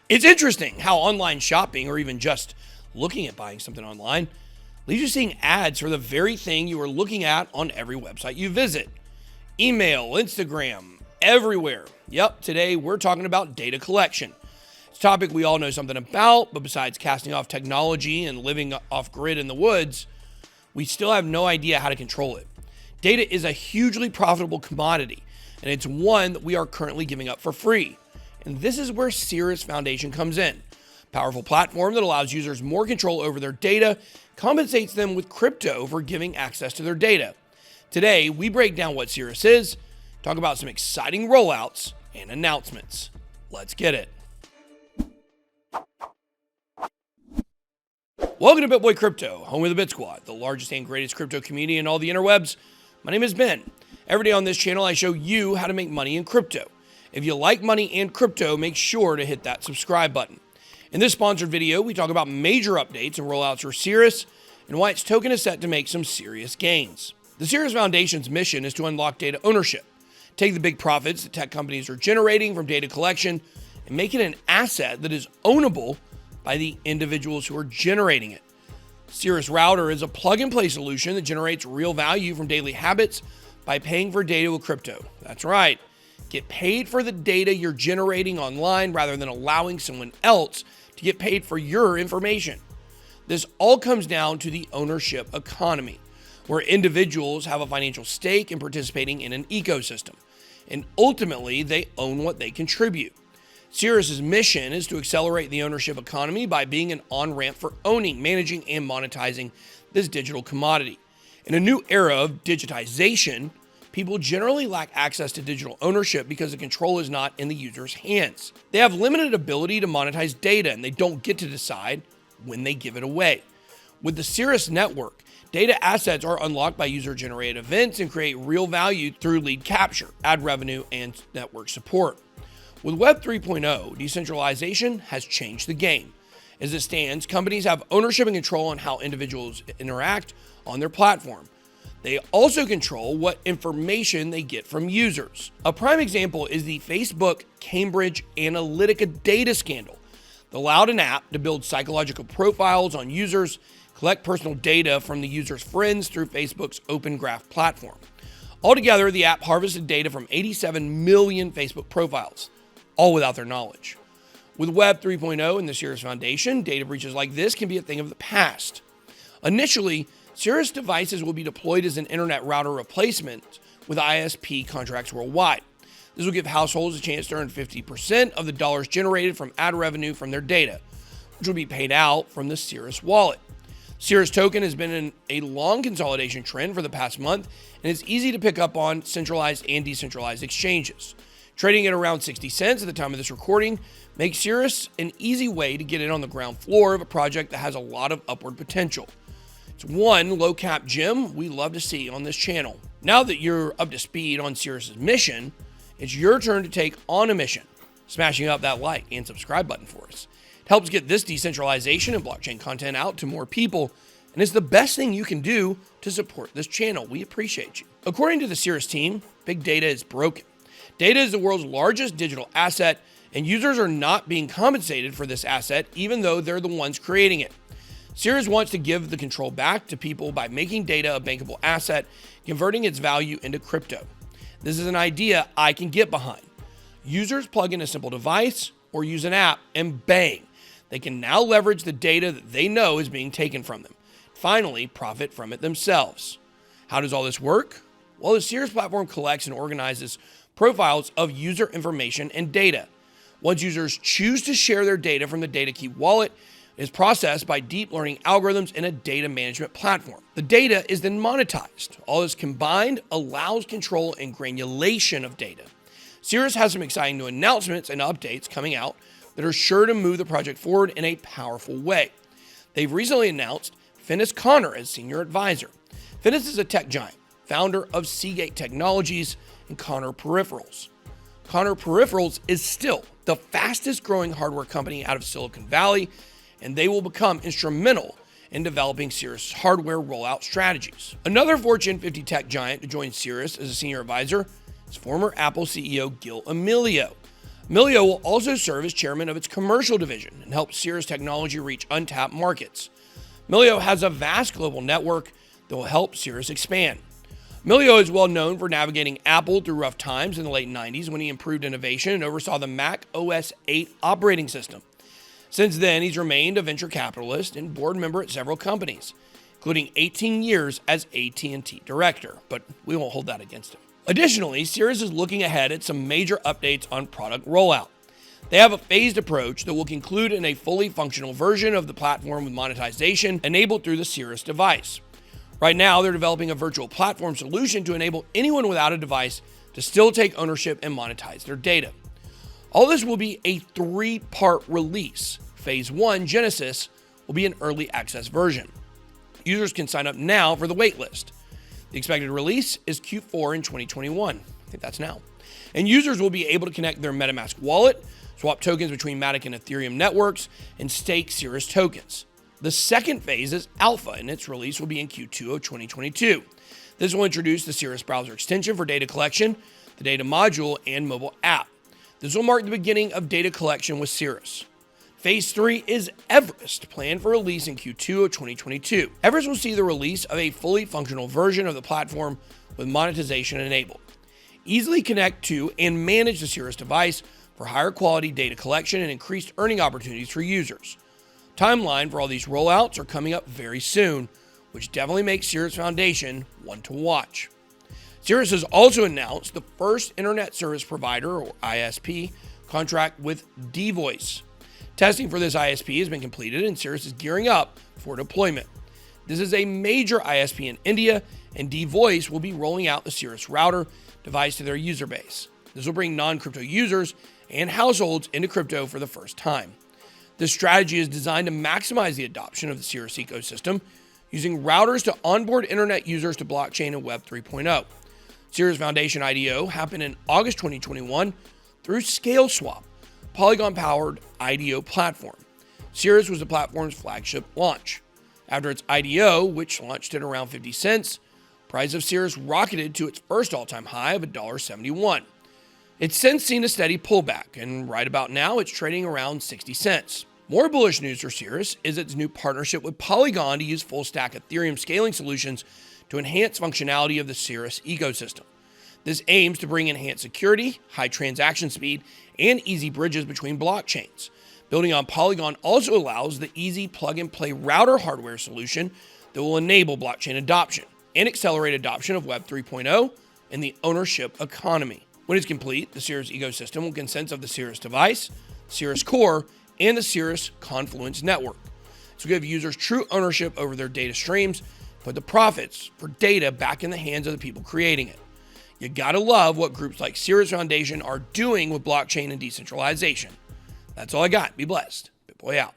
It's interesting how online shopping, or even just looking at buying something online, leaves you seeing ads for the very thing you are looking at on every website you visit. Email, Instagram, everywhere. Yep, today we're talking about data collection. It's a topic we all know something about, but besides casting off technology and living off-grid in the woods, we still have no idea how to control it. Data is a hugely profitable commodity, and it's one that we are currently giving up for free. And this is where Cirus Foundation comes in. A powerful platform that allows users more control over their data, compensates them with crypto for giving access to their data. Today, we break down what Cirus is, talk about some exciting rollouts and announcements. Let's get it. Welcome to BitBoy Crypto, home of the BitSquad, the largest and greatest crypto community in all the interwebs. My name is Ben. Every day on this channel, I show you how to make money in crypto. If you like money and crypto, make sure to hit that subscribe button. In this sponsored video, we talk about major updates and rollouts for Cirus and why its token is set to make some serious gains. The Cirus Foundation's mission is to unlock data ownership, take the big profits that tech companies are generating from data collection, and make it an asset that is ownable by the individuals who are generating it. Cirus Router is a plug-and-play solution that generates real value from daily habits by paying for data with crypto. That's right. Get paid for the data you're generating online rather than allowing someone else to get paid for your information. This all comes down to the ownership economy, where individuals have a financial stake in participating in an ecosystem, and ultimately they own what they contribute. Cirrus's mission is to accelerate the ownership economy by being an on-ramp for owning, managing, and monetizing this digital commodity. In a new era of digitization, people generally lack access to digital ownership because the control is not in the user's hands. They have limited ability to monetize data, and they don't get to decide when they give it away. With the Cirus network, data assets are unlocked by user-generated events and create real value through lead capture, ad revenue, and network support. With Web 3.0, decentralization has changed the game. As it stands, companies have ownership and control on how individuals interact on their platform. They also control what information they get from users. A prime example is the Facebook Cambridge Analytica data scandal that allowed an app to build psychological profiles on users, collect personal data from the user's friends through Facebook's Open Graph platform. Altogether, the app harvested data from 87 million Facebook profiles, all without their knowledge. With Web 3.0 and the Cirus Foundation, data breaches like this can be a thing of the past. Initially, Cirus devices will be deployed as an internet router replacement with ISP contracts worldwide. This will give households a chance to earn 50% of the dollars generated from ad revenue from their data, which will be paid out from the Cirus wallet. Cirus token has been in a long consolidation trend for the past month, and it's easy to pick up on centralized and decentralized exchanges. Trading at around 60 cents at the time of this recording makes Cirus an easy way to get in on the ground floor of a project that has a lot of upward potential. It's one low-cap gem we love to see on this channel. Now that you're up to speed on Cirus's mission, it's your turn to take on a mission, smashing up that like and subscribe button for us. It helps get this decentralization and blockchain content out to more people, and it's the best thing you can do to support this channel. We appreciate you. According to the Cirus team, big data is broken. Data is the world's largest digital asset, and users are not being compensated for this asset, even though they're the ones creating it. Cirus wants to give the control back to people by making data a bankable asset, converting its value into crypto. This is an idea I can get behind. Users plug in a simple device or use an app, and bang, they can now leverage the data that they know is being taken from them. Finally, profit from it themselves. How does all this work? Well, the Cirus platform collects and organizes profiles of user information and data. Once users choose to share their data from the DataKey wallet, it is processed by deep learning algorithms in a data management platform. The data is then monetized. All this combined allows control and granulation of data. Cirus has some exciting new announcements and updates coming out that are sure to move the project forward in a powerful way. They've recently announced Finis Connor as senior advisor. Finis is a tech giant, founder of Seagate Technologies and Connor Peripherals. Connor Peripherals is still the fastest growing hardware company out of Silicon Valley, and they will become instrumental in developing Cirus hardware rollout strategies. Another Fortune 50 tech giant to join Cirus as a senior advisor is former Apple CEO Gil Amelio. Emilio will also serve as chairman of its commercial division and help Cirus technology reach untapped markets. Emilio has a vast global network that will help Cirus expand. Emilio is well known for navigating Apple through rough times in the late 90s when he improved innovation and oversaw the Mac OS 8 operating system. Since then, he's remained a venture capitalist and board member at several companies, including 18 years as AT&T director, but we won't hold that against him. Additionally, Cirus is looking ahead at some major updates on product rollout. They have a phased approach that will conclude in a fully functional version of the platform with monetization enabled through the Cirus device. Right now, they're developing a virtual platform solution to enable anyone without a device to still take ownership and monetize their data. All this will be a 3-part release. Phase 1, Genesis, will be an early access version. Users can sign up now for the waitlist. The expected release is Q4 in 2021. I think that's now. And users will be able to connect their MetaMask wallet, swap tokens between Matic and Ethereum networks, and stake Cirus tokens. The second phase is Alpha, and its release will be in Q2 of 2022. This will introduce the Cirus browser extension for data collection, the data module, and mobile app. This will mark the beginning of data collection with Cirus. Phase 3 is Everest, planned for release in Q2 of 2022. Everest will see the release of a fully functional version of the platform with monetization enabled. Easily connect to and manage the Cirus device for higher quality data collection and increased earning opportunities for users. Timeline for all these rollouts are coming up very soon, which definitely makes Cirus Foundation one to watch. Cirus has also announced the first internet service provider, or ISP, contract with Devoice. Testing for this ISP has been completed and Cirus is gearing up for deployment. This is a major ISP in India, and Devoice will be rolling out the Cirus router device to their user base. This will bring non-crypto users and households into crypto for the first time. This strategy is designed to maximize the adoption of the Cirus ecosystem, using routers to onboard internet users to blockchain and Web 3.0. Cirus Foundation IDO happened in August 2021 through ScaleSwap, Polygon-powered IDO platform. Cirus was the platform's flagship launch. After its IDO, which launched at around 50 cents, price of Cirus rocketed to its first all-time high of $1.71. It's since seen a steady pullback, and right about now, it's trading around 60 cents. More bullish news for Cirus is its new partnership with Polygon to use full-stack Ethereum scaling solutions to enhance functionality of the Cirus ecosystem. This aims to bring enhanced security, high transaction speed, and easy bridges between blockchains. Building on Polygon also allows the easy plug-and-play router hardware solution that will enable blockchain adoption and accelerate adoption of Web 3.0 and the ownership economy. When it's complete, the Cirus ecosystem will consist of the Cirus device, Cirus Core, and the Cirus Confluence network. This will give users true ownership over their data streams, put the profits for data back in the hands of the people creating it. You gotta love what groups like Cirus Foundation are doing with blockchain and decentralization. That's all I got. Be blessed. BitBoy out.